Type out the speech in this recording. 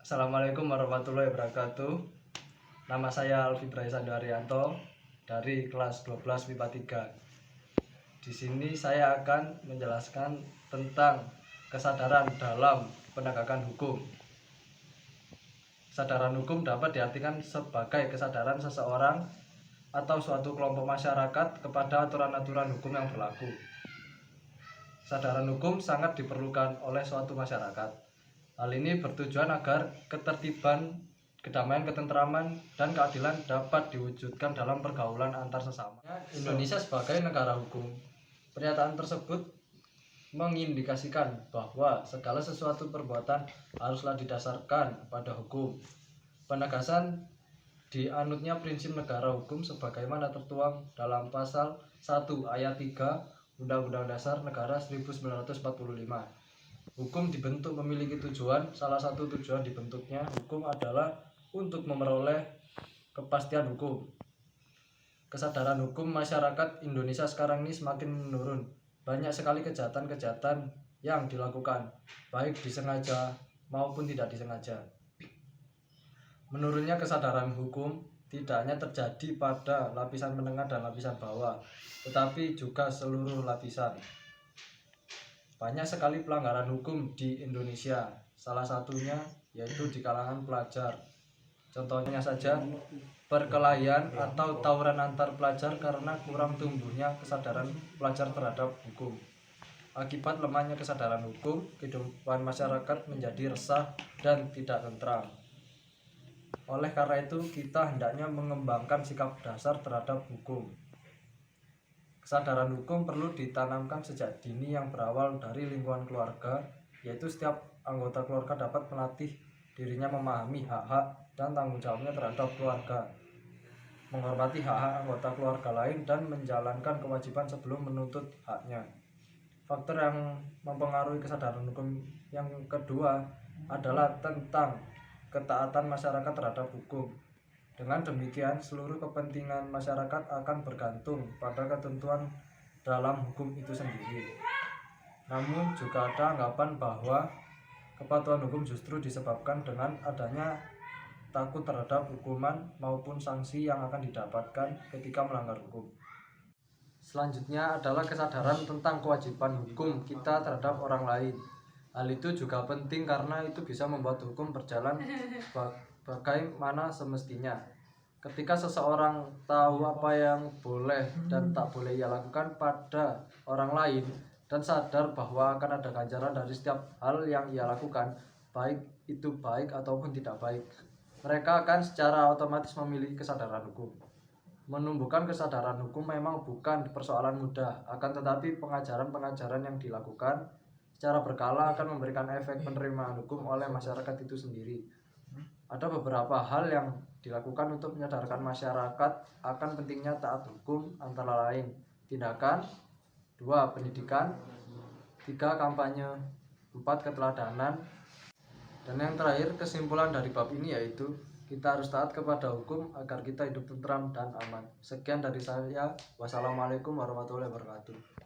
Assalamualaikum warahmatullahi wabarakatuh. Nama saya Alfi Braisando Arianto dari kelas 12 MIPA 3. Di sini saya akan menjelaskan tentang kesadaran dalam penegakan hukum. Kesadaran hukum dapat diartikan sebagai kesadaran seseorang atau suatu kelompok masyarakat kepada aturan-aturan hukum yang berlaku. Kesadaran hukum sangat diperlukan oleh suatu masyarakat. Hal ini bertujuan agar ketertiban, kedamaian, ketentraman, dan keadilan dapat diwujudkan dalam pergaulan antar sesama. Indonesia sebagai negara hukum. Pernyataan tersebut mengindikasikan bahwa segala sesuatu perbuatan haruslah didasarkan pada hukum. Penegasan dianutnya prinsip negara hukum sebagaimana tertuang dalam pasal 1 ayat 3 Undang-Undang Dasar Negara 1945. Hukum dibentuk memiliki tujuan. Salah satu tujuan dibentuknya hukum adalah untuk memperoleh kepastian hukum. Kesadaran hukum masyarakat Indonesia sekarang ini semakin menurun. Banyak sekali kejahatan-kejahatan yang dilakukan, baik disengaja maupun tidak disengaja. Menurunnya kesadaran hukum tidak hanya terjadi pada lapisan menengah dan lapisan bawah, tetapi juga seluruh lapisan. Banyak sekali pelanggaran hukum di Indonesia, salah satunya yaitu di kalangan pelajar. Contohnya saja perkelahian atau tawuran antar pelajar karena kurang tumbuhnya kesadaran pelajar terhadap hukum. Akibat lemahnya kesadaran hukum, kehidupan masyarakat menjadi resah dan tidak tentram. Oleh karena itu, kita hendaknya mengembangkan sikap dasar terhadap hukum. Kesadaran hukum perlu ditanamkan sejak dini yang berawal dari lingkungan keluarga, yaitu setiap anggota keluarga dapat melatih dirinya memahami hak-hak dan tanggung jawabnya terhadap keluarga, menghormati hak-hak anggota keluarga lain, dan menjalankan kewajiban sebelum menuntut haknya. Faktor yang mempengaruhi kesadaran hukum yang kedua adalah tentang ketaatan masyarakat terhadap hukum. Dengan demikian, seluruh kepentingan masyarakat akan bergantung pada ketentuan dalam hukum itu sendiri. Namun juga ada anggapan bahwa kepatuhan hukum justru disebabkan dengan adanya takut terhadap hukuman maupun sanksi yang akan didapatkan ketika melanggar hukum. Selanjutnya adalah kesadaran tentang kewajiban hukum kita terhadap orang lain. Hal itu juga penting karena itu bisa membuat hukum berjalan bagaimana semestinya. Ketika seseorang tahu apa yang boleh dan tak boleh ia lakukan pada orang lain dan sadar bahwa akan ada ganjaran dari setiap hal yang ia lakukan, baik itu baik ataupun tidak baik, mereka akan secara otomatis memiliki kesadaran hukum. Menumbuhkan kesadaran hukum memang bukan persoalan mudah, akan tetapi pengajaran-pengajaran yang dilakukan secara berkala akan memberikan efek penerimaan hukum oleh masyarakat itu sendiri. Ada beberapa hal yang dilakukan untuk menyadarkan masyarakat akan pentingnya taat hukum, antara lain tindakan, 2 pendidikan, 3 kampanye, 4 keteladanan, dan yang terakhir kesimpulan dari bab ini yaitu kita harus taat kepada hukum agar kita hidup tentram dan aman. Sekian dari saya. Wassalamualaikum warahmatullahi wabarakatuh.